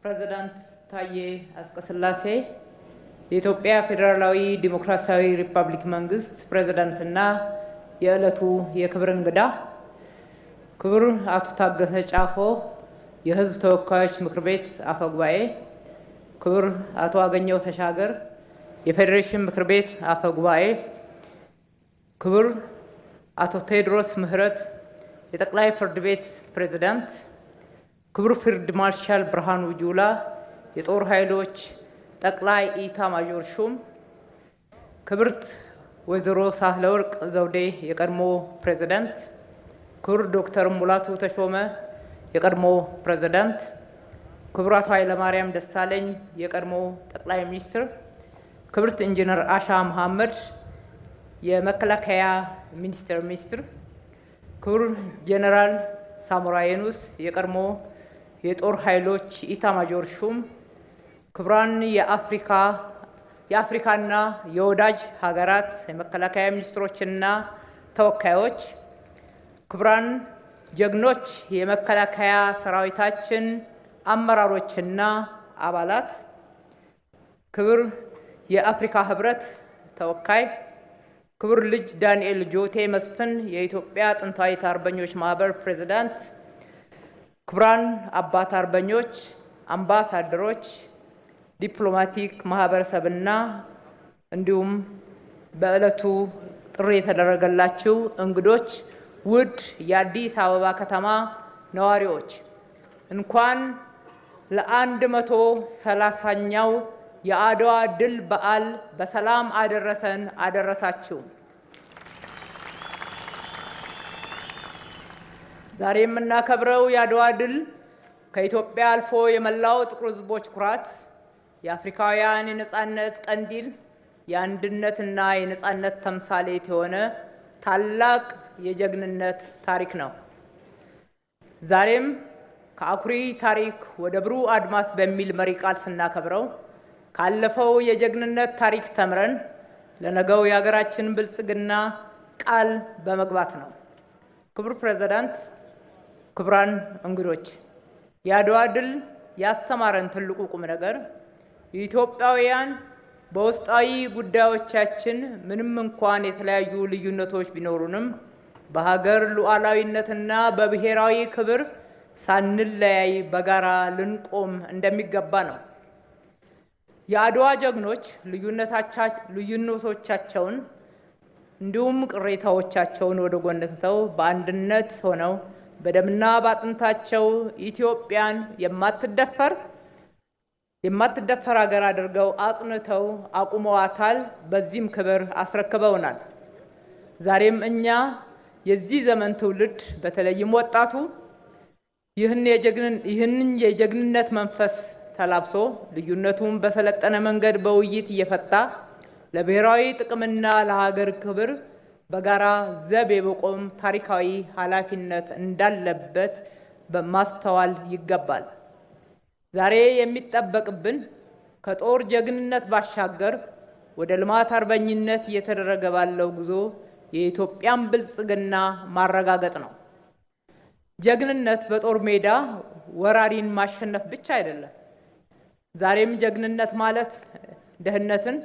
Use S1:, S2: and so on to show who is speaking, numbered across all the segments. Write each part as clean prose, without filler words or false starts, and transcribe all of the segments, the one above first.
S1: ፕሬዝዳንት ታዬ አጽቀሥላሴ የኢትዮጵያ ፌዴራላዊ ዲሞክራሲያዊ ሪፐብሊክ መንግስት ፕሬዝዳንትና የዕለቱ የክብር እንግዳ ክቡር አቶ ታገሰ ጫፎ የሕዝብ ተወካዮች ምክር ቤት አፈ ጉባኤ፣ ክቡር አቶ አገኘሁ ተሻገር የፌዴሬሽን ምክር ቤት አፈ ጉባኤ፣ ክቡር አቶ ቴዎድሮስ ምህረት የጠቅላይ ፍርድ ቤት ፕሬዝዳንት፣ ክቡር ፊልድ ማርሻል ብርሃኑ ጁላ የጦር ኃይሎች ጠቅላይ ኢታማዦር ሹም፣ ክብርት ወይዘሮ ሳህለወርቅ ዘውዴ የቀድሞ ፕሬዝዳንት፣ ክቡር ዶክተር ሙላቱ ተሾመ የቀድሞ ፕሬዝዳንት፣ ክቡር አቶ ኃይለማርያም ደሳለኝ የቀድሞ ጠቅላይ ሚኒስትር፣ ክብርት ኢንጂነር አሻ መሐመድ የመከላከያ ሚኒስትር፣ ክቡር ጄኔራል ሳሞራ የኑስ የቀድሞ የጦር ኃይሎች ኢታማዦር ሹም፣ ክቡራን የአፍሪካና የወዳጅ ሀገራት የመከላከያ ሚኒስትሮችና ተወካዮች፣ ክቡራን ጀግኖች የመከላከያ ሰራዊታችን አመራሮችና አባላት፣ ክቡር የአፍሪካ ህብረት ተወካይ፣ ክቡር ልጅ ዳንኤል ጆቴ መስፍን የኢትዮጵያ ጥንታዊት አርበኞች ማህበር ፕሬዝዳንት፣ ክቡራን አባት አርበኞች፣ አምባሳደሮች፣ ዲፕሎማቲክ ማህበረሰብና እንዲሁም በዕለቱ ጥሪ የተደረገላችሁ እንግዶች፣ ውድ የአዲስ አበባ ከተማ ነዋሪዎች እንኳን ለ130ኛው የአድዋ ድል በዓል በሰላም አደረሰን አደረሳችሁ። ዛሬ የምናከብረው የአድዋ ድል ከኢትዮጵያ አልፎ የመላው ጥቁር ሕዝቦች ኩራት፣ የአፍሪካውያን የነጻነት ቀንዲል፣ የአንድነትና የነጻነት ተምሳሌት የሆነ ታላቅ የጀግንነት ታሪክ ነው። ዛሬም ከአኩሪ ታሪክ ወደ ብሩህ አድማስ በሚል መሪ ቃል ስናከብረው ካለፈው የጀግንነት ታሪክ ተምረን ለነገው የሀገራችን ብልጽግና ቃል በመግባት ነው። ክቡር ፕሬዝዳንት፣ ክቡራን እንግዶች፣ የአድዋ ድል ያስተማረን ትልቁ ቁም ነገር ኢትዮጵያውያን በውስጣዊ ጉዳዮቻችን ምንም እንኳን የተለያዩ ልዩነቶች ቢኖሩንም በሀገር ሉዓላዊነትና በብሔራዊ ክብር ሳንለያይ በጋራ ልንቆም እንደሚገባ ነው። የአድዋ ጀግኖች ልዩነቶቻቸውን እንዲሁም ቅሬታዎቻቸውን ወደ ጎን ትተው በአንድነት ሆነው በደምና በአጥንታቸው ኢትዮጵያን የማትደፈር ሀገር አድርገው አጽንተው አቁመዋታል። በዚህም ክብር አስረክበውናል። ዛሬም እኛ የዚህ ዘመን ትውልድ በተለይም ወጣቱ ይህንን የጀግንነት መንፈስ ተላብሶ ልዩነቱን በሰለጠነ መንገድ በውይይት እየፈታ ለብሔራዊ ጥቅምና ለሀገር ክብር በጋራ ዘብ የመቆም ታሪካዊ ኃላፊነት እንዳለበት በማስተዋል ይገባል። ዛሬ የሚጠበቅብን ከጦር ጀግንነት ባሻገር ወደ ልማት አርበኝነት እየተደረገ ባለው ጉዞ የኢትዮጵያን ብልጽግና ማረጋገጥ ነው። ጀግንነት በጦር ሜዳ ወራሪን ማሸነፍ ብቻ አይደለም። ዛሬም ጀግንነት ማለት ድህነትን፣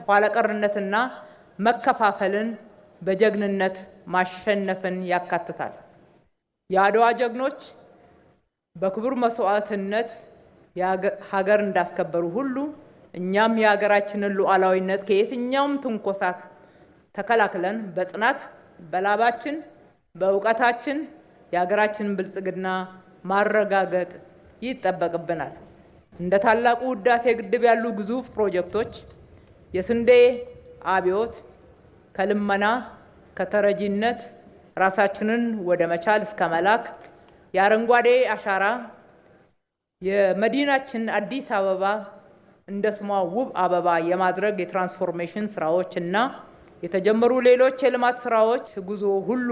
S1: ኋላቀርነትና መከፋፈልን በጀግንነት ማሸነፍን ያካትታል። የአድዋ ጀግኖች በክቡር መስዋዕትነት ሀገር እንዳስከበሩ ሁሉ እኛም የሀገራችንን ሉዓላዊነት ከየትኛውም ትንኮሳ ተከላክለን በጽናት በላባችን በእውቀታችን የሀገራችንን ብልጽግና ማረጋገጥ ይጠበቅብናል። እንደ ታላቁ ህዳሴ ግድብ ያሉ ግዙፍ ፕሮጀክቶች የስንዴ አብዮት ከልመና ከተረጂነት ራሳችንን ወደ መቻል እስከ መላክ፣ የአረንጓዴ አሻራ የመዲናችን አዲስ አበባ እንደ ስሟ ውብ አበባ የማድረግ የትራንስፎርሜሽን ስራዎች እና የተጀመሩ ሌሎች የልማት ስራዎች ጉዞ ሁሉ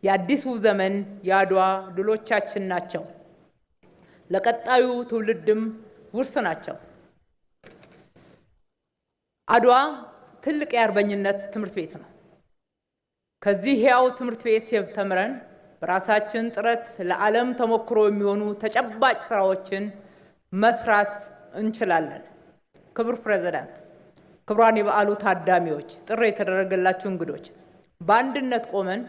S1: የአዲሱ ዘመን የአድዋ ድሎቻችን ናቸው። ለቀጣዩ ትውልድም ውርስ ናቸው። አድዋ ትልቅ የአርበኝነት ትምህርት ቤት ነው። ከዚህ ሕያው ትምህርት ቤት ተምረን በራሳችን ጥረት ለዓለም ተሞክሮ የሚሆኑ ተጨባጭ ስራዎችን መስራት እንችላለን። ክቡር ፕሬዝዳንት፣ ክቡራን የበዓሉ ታዳሚዎች፣ ጥሪ የተደረገላችሁ እንግዶች፣ በአንድነት ቆመን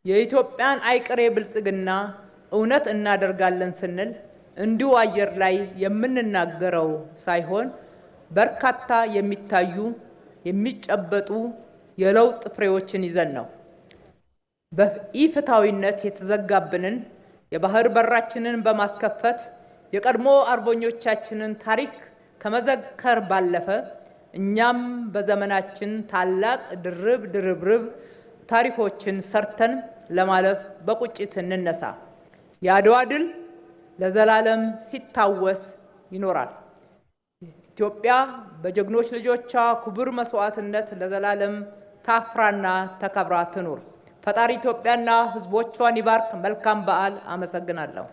S1: የኢትዮጵያን አይቀሬ ብልጽግና እውነት እናደርጋለን ስንል እንዲሁ አየር ላይ የምንናገረው ሳይሆን በርካታ የሚታዩ የሚጨበጡ የለውጥ ፍሬዎችን ይዘን ነው። በኢፍትሐዊነት የተዘጋብንን የባህር በራችንን በማስከፈት የቀድሞ አርበኞቻችንን ታሪክ ከመዘከር ባለፈ እኛም በዘመናችን ታላቅ ድርብርብ ታሪኮችን ሰርተን ለማለፍ በቁጭት እንነሳ። የአድዋ ድል ለዘላለም ሲታወስ ይኖራል። ኢትዮጵያ በጀግኖች ልጆቿ ክቡር መስዋዕትነት ለዘላለም ታፍራና ተከብራ ትኑር። ፈጣሪ ኢትዮጵያና ሕዝቦቿን ይባርክ። መልካም በዓል። አመሰግናለሁ።